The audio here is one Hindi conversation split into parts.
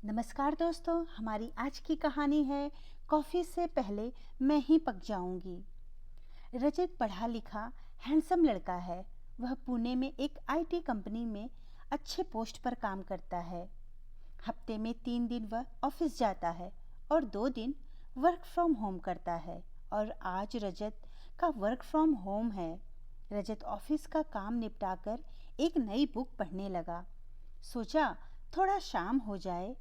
नमस्कार दोस्तों, हमारी आज की कहानी है कॉफ़ी से पहले मैं ही पक जाऊंगी। रजत पढ़ा लिखा हैंडसम लड़का है। वह पुणे में एक आईटी कंपनी में अच्छे पोस्ट पर काम करता है। हफ्ते में 3 दिन वह ऑफिस जाता है और 2 दिन वर्क फ्रॉम होम करता है। और आज रजत का वर्क फ्रॉम होम है। रजत ऑफिस का काम निपटाकर एक नई बुक पढ़ने लगा। सोचा थोड़ा शाम हो जाए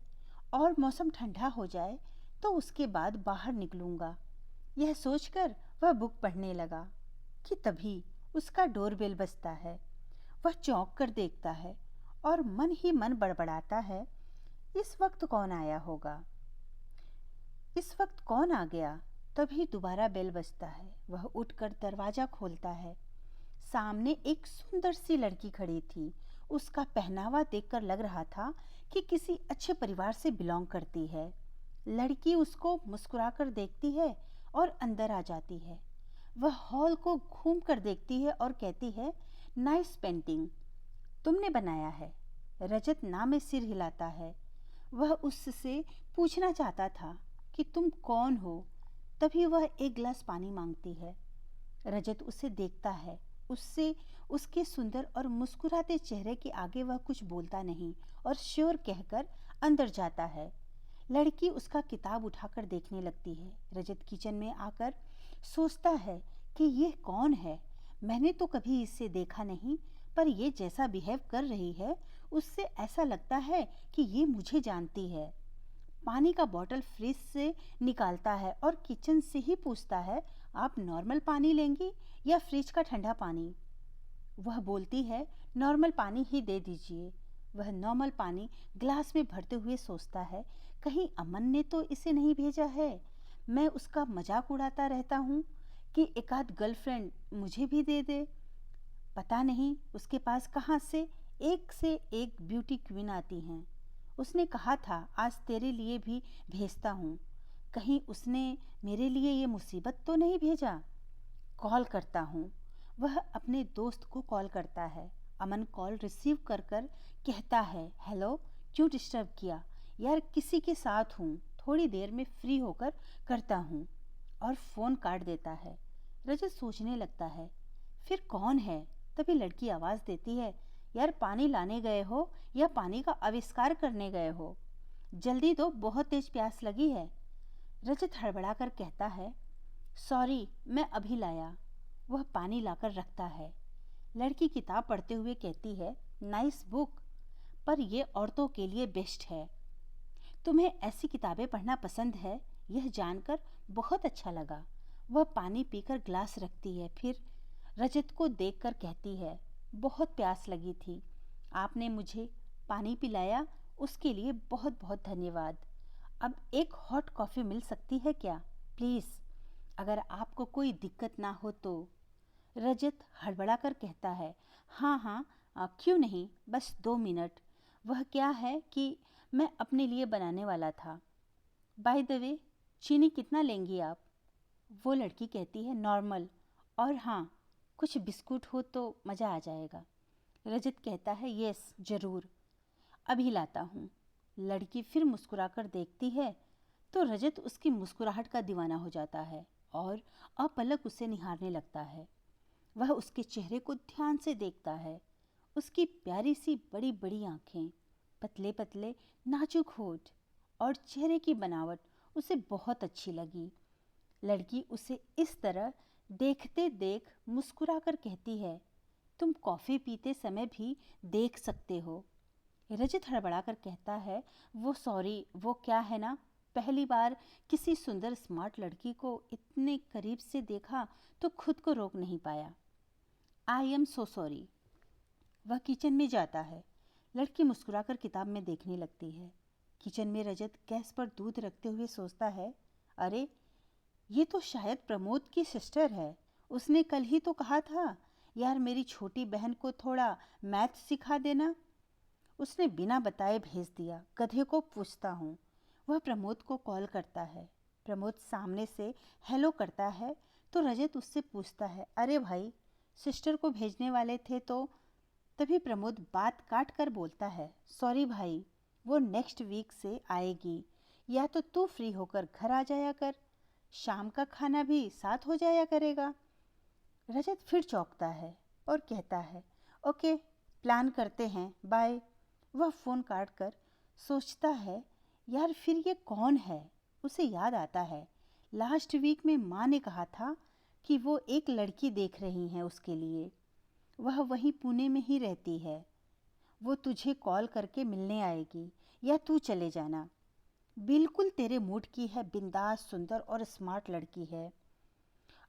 और मौसम ठंडा हो जाए तो उसके बाद बाहर निकलूंगा। यह सोचकर वह बुक पढ़ने लगा कि तभी उसका डोरबेल बजता है। वह चौंक कर देखता है और मन ही मन बड़बड़ाता है, इस वक्त कौन आया होगा, इस वक्त कौन आ गया। तभी दोबारा बेल बजता है। वह उठकर दरवाजा खोलता है। सामने एक सुंदर सी लड़की खड़ी थी। उसका पहनावा देखकर लग रहा था कि किसी अच्छे परिवार से बिलोंग करती है। लड़की उसको मुस्कुराकर देखती है और अंदर आ जाती है। वह हॉल को घूम कर देखती है और कहती है, नाइस पेंटिंग, तुमने बनाया है। रजत ना में सिर हिलाता है। वह उससे पूछना चाहता था कि तुम कौन हो। तभी वह एक गिलास पानी मांगती है। रजत उसे देखता है। उससे उसके सुंदर और मुस्कुराते चेहरे के आगे वह कुछ बोलता नहीं और श्योर कहकर अंदर जाता है। लड़की उसका किताब उठाकर देखने लगती है। रजत किचन में आकर सोचता है कि यह कौन है। मैंने तो कभी इससे देखा नहीं, पर यह जैसा बिहेव कर रही है उससे ऐसा लगता है कि ये मुझे जानती है। पानी का बॉटल फ्रिज से निकालता है और किचन से ही पूछता है, आप नॉर्मल पानी लेंगी या फ्रिज का ठंडा पानी। वह बोलती है, नॉर्मल पानी ही दे दीजिए। वह नॉर्मल पानी ग्लास में भरते हुए सोचता है, कहीं अमन ने तो इसे नहीं भेजा है। मैं उसका मजाक उड़ाता रहता हूँ कि एकाध गर्लफ्रेंड मुझे भी दे दे। पता नहीं उसके पास कहाँ से एक ब्यूटी क्वीन आती हैं। उसने कहा था आज तेरे लिए भी भेजता हूँ। कहीं उसने मेरे लिए ये मुसीबत तो नहीं भेजा। कॉल करता हूँ। वह अपने दोस्त को कॉल करता है। अमन कॉल रिसीव कर कर कहता है, हेलो, क्यों डिस्टर्ब किया यार, किसी के साथ हूँ, थोड़ी देर में फ्री होकर करता हूँ, और फ़ोन काट देता है। रजत सोचने लगता है, फिर कौन है। तभी लड़की आवाज़ देती है, यार पानी लाने गए हो या पानी का आविष्कार करने गए हो, जल्दी दो, बहुत तेज प्यास लगी है। रजत हड़बड़ा कर कहता है, सॉरी मैं अभी लाया। वह पानी लाकर रखता है। लड़की किताब पढ़ते हुए कहती है, नाइस बुक, पर यह औरतों के लिए बेस्ट है। तुम्हें ऐसी किताबें पढ़ना पसंद है, यह जानकर बहुत अच्छा लगा। वह पानी पीकर ग्लास रखती है, फिर रजत को देखकर कहती है, बहुत प्यास लगी थी, आपने मुझे पानी पिलाया, उसके लिए बहुत बहुत धन्यवाद। अब एक हॉट कॉफ़ी मिल सकती है क्या, प्लीज़, अगर आपको कोई दिक्कत ना हो तो। रजत हड़बड़ा कर कहता है, हाँ हाँ, क्यों नहीं, बस 2 मिनट। वह क्या है कि मैं अपने लिए बनाने वाला था। बाय द वे, चीनी कितना लेंगी आप। वो लड़की कहती है, नॉर्मल, और हाँ, कुछ बिस्कुट हो तो मज़ा आ जाएगा। रजत कहता है, यस ज़रूर, अभी लाता हूँ। लड़की फिर मुस्कुराकर देखती है तो रजत उसकी मुस्कुराहट का दीवाना हो जाता है और अपलक उसे निहारने लगता है। वह उसके चेहरे को ध्यान से देखता है। उसकी प्यारी सी बड़ी बड़ी आँखें, पतले पतले नाजुक होठ और चेहरे की बनावट उसे बहुत अच्छी लगी। लड़की उसे इस तरह देखते देख मुस्कुराकर कहती है, तुम कॉफ़ी पीते समय भी देख सकते हो। रजत हड़बड़ाकर कहता है, वो सॉरी, वो क्या है ना, पहली बार किसी सुंदर स्मार्ट लड़की को इतने करीब से देखा तो खुद को रोक नहीं पाया। I am so sorry. वह किचन में जाता है। लड़की मुस्कुराकर किताब में देखने लगती है। किचन में रजत गैस पर दूध रखते हुए सोचता है, अरे ये तो शायद प्रमोद की सिस्टर है। उसने कल ही तो कहा था, यार मेरी छोटी बहन को थोड़ा मैथ सिखा देना। उसने बिना बताए भेज दिया, गधे को पूछता हूँ। वह प्रमोद को कॉल करता है। प्रमोद सामने से हेलो करता है तो रजत उससे पूछता है, अरे भाई, सिस्टर को भेजने वाले थे तो। तभी प्रमोद बात काट कर बोलता है, सॉरी भाई, वो नेक्स्ट वीक से आएगी। या तो तू फ्री होकर घर आ जाया कर, शाम का खाना भी साथ हो जाया करेगा। रजत फिर चौंकता है और कहता है, ओके, प्लान करते हैं, बाय। वह फ़ोन काट कर सोचता है, यार फिर ये कौन है। उसे याद आता है लास्ट वीक में माँ ने कहा था कि वो एक लड़की देख रही हैं उसके लिए। वह वहीं पुणे में ही रहती है। वो तुझे कॉल करके मिलने आएगी या तू चले जाना। बिल्कुल तेरे मूड की है, बिंदास, सुंदर और स्मार्ट लड़की है।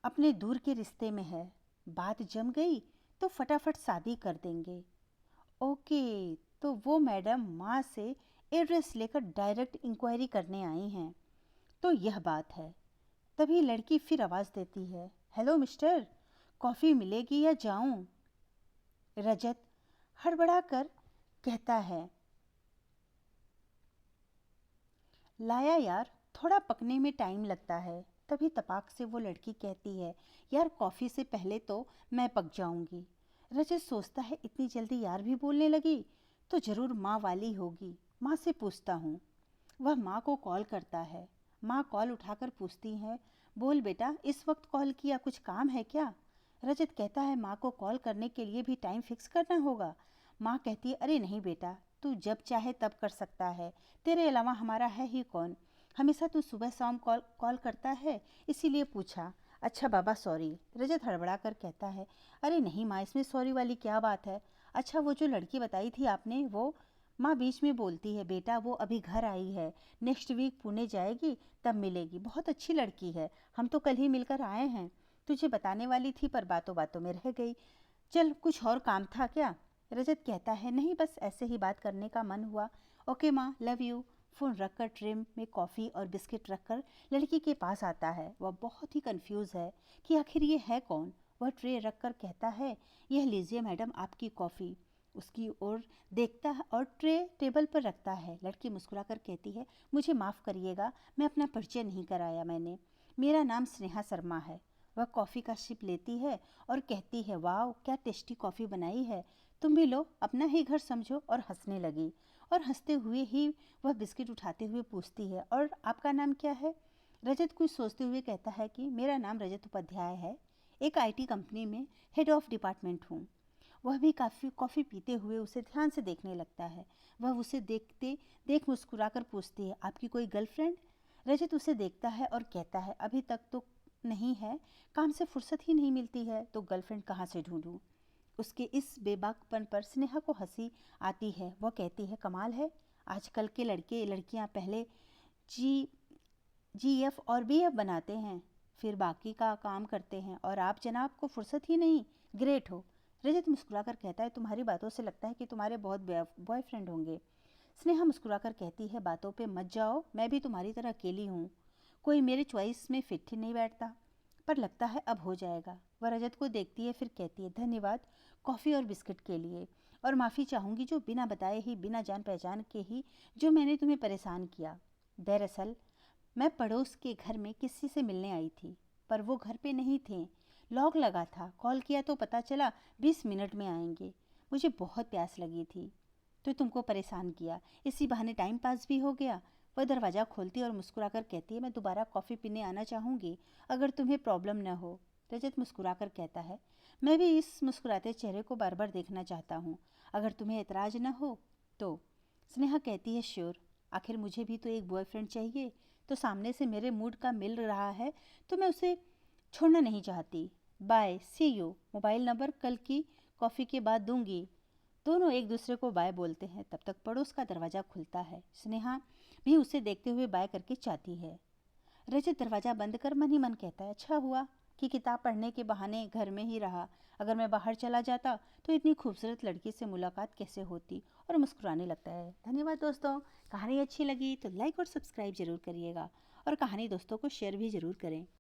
अपने दूर के रिश्ते में है। बात जम गई तो फटाफट शादी कर देंगे। ओके, तो वो मैडम माँ से एड्रेस लेकर डायरेक्ट इंक्वायरी करने आई हैं। तो यह बात है। तभी लड़की फिर आवाज़ देती है, हेलो मिस्टर, कॉफ़ी मिलेगी या जाऊं? रजत हड़बड़ा कर कहता है, लाया यार, थोड़ा पकने में टाइम लगता है। तभी तपाक से वो लड़की कहती है, यार कॉफ़ी से पहले तो मैं पक जाऊंगी। रजत सोचता है, इतनी जल्दी यार भी बोलने लगी तो ज़रूर माँ वाली होगी। माँ से पूछता हूँ। वह माँ को कॉल करता है। माँ कॉल उठाकर पूछती हैं, बोल बेटा, इस वक्त कॉल किया, कुछ काम है क्या? रजत कहता है, माँ को कॉल करने के लिए भी टाइम फिक्स करना होगा। माँ कहती है, अरे नहीं बेटा, तू जब चाहे तब कर सकता है, तेरे अलावा हमारा है ही कौन। हमेशा तू सुबह शाम कॉल कॉल करता है, इसीलिए पूछा। अच्छा बाबा, सॉरी। रजत हड़बड़ा कर कहता है, अरे नहीं माँ, इसमें सॉरी वाली क्या बात है। अच्छा, वो जो लड़की बताई थी आपने, वो? माँ बीच में बोलती है, बेटा वो अभी घर आई है, नेक्स्ट वीक पुणे जाएगी, तब मिलेगी। बहुत अच्छी लड़की है, हम तो कल ही मिलकर आए हैं। तुझे बताने वाली थी पर बातों बातों में रह गई। चल, कुछ और काम था क्या? रजत कहता है, नहीं बस ऐसे ही बात करने का मन हुआ। ओके माँ, लव यू। फ़ोन रखकर ट्रे में कॉफ़ी और बिस्किट रखकर लड़की के पास आता है। वह बहुत ही कंफ्यूज है कि आखिर ये है कौन। वह ट्रे रखकर कहता है, यह लीजिए मैडम आपकी कॉफ़ी। उसकी ओर देखता है और ट्रे टेबल पर रखता है। लड़की मुस्कुराकर कहती है, मुझे माफ़ करिएगा, मैं अपना परिचय नहीं कराया मैंने। मेरा नाम स्नेहा शर्मा है। वह कॉफ़ी का सिप लेती है और कहती है, वाह क्या टेस्टी कॉफ़ी बनाई है, तुम भी लो, अपना ही घर समझो। और हंसने लगी। और हंसते हुए ही वह बिस्किट उठाते हुए पूछती है, और आपका नाम क्या है? रजत कुछ सोचते हुए कहता है कि मेरा नाम रजत उपाध्याय है, एक आईटी कंपनी में हेड ऑफ डिपार्टमेंट हूँ। वह भी काफ़ी कॉफ़ी पीते हुए उसे ध्यान से देखने लगता है। वह उसे देखते देख मुस्कुराकर पूछती है, आपकी कोई गर्लफ्रेंड? रजत उसे देखता है और कहता है, अभी तक तो नहीं है, काम से फुर्सत ही नहीं मिलती है, तो गर्लफ्रेंड कहाँ से ढूंढूं? उसके इस बेबाकपन पर स्नेहा को हंसी आती है। वह कहती है, कमाल है, आजकल के लड़के लड़कियां पहले जी जीएफ और बीएफ बनाते हैं, फिर बाकी का काम करते हैं, और आप जनाब को फुर्सत ही नहीं, ग्रेट हो। रजत मुस्कुराकर कहता है, तुम्हारी बातों से लगता है कि तुम्हारे बहुत बॉयफ्रेंड होंगे। स्नेहा मुस्कुराकर कहती है, बातों पे मत जाओ, मैं भी तुम्हारी तरह अकेली हूँ, कोई मेरे चॉइस में फिट ही नहीं बैठता, पर लगता है अब हो जाएगा। वह रजत को देखती है, फिर कहती है, धन्यवाद कॉफ़ी और बिस्किट के लिए, और माफ़ी चाहूँगी जो बिना बताए ही, बिना जान पहचान के ही जो मैंने तुम्हें परेशान किया। दरअसल मैं पड़ोस के घर में किसी से मिलने आई थी, पर वो घर पे नहीं थे, लॉक लगा था। कॉल किया तो पता चला 20 मिनट में आएंगे। मुझे बहुत प्यास लगी थी तो तुमको परेशान किया, इसी बहाने टाइम पास भी हो गया। वह दरवाज़ा खोलती और मुस्कुराकर कहती है, मैं दोबारा कॉफ़ी पीने आना चाहूँगी, अगर तुम्हें प्रॉब्लम न हो। रजत मुस्कुराकर कहता है, मैं भी इस मुस्कुराते चेहरे को बार बार देखना चाहता हूँ, अगर तुम्हें एतराज़ न हो तो। स्नेहा कहती है, श्योर, आखिर मुझे भी तो एक बॉयफ्रेंड चाहिए, तो सामने से मेरे मूड का मिल रहा है तो मैं उसे छोड़ना नहीं चाहती। Bye, see you. Mobile number कल की कॉफ़ी के बाद दूंगी। दोनों एक दूसरे को बाय बोलते हैं। तब तक पड़ोस का दरवाज़ा खुलता है। स्नेहा भी उसे देखते हुए बाय करके जाती है। रजत दरवाज़ा बंद कर मन ही मन कहता है, अच्छा हुआ कि किताब पढ़ने के बहाने घर में ही रहा, अगर मैं बाहर चला जाता तो इतनी खूबसूरत लड़की से मुलाकात कैसे होती। और मुस्कुराने लगता है। धन्यवाद दोस्तों, कहानी अच्छी लगी तो लाइक और सब्सक्राइब ज़रूर करिएगा, और कहानी दोस्तों को शेयर भी ज़रूर करें।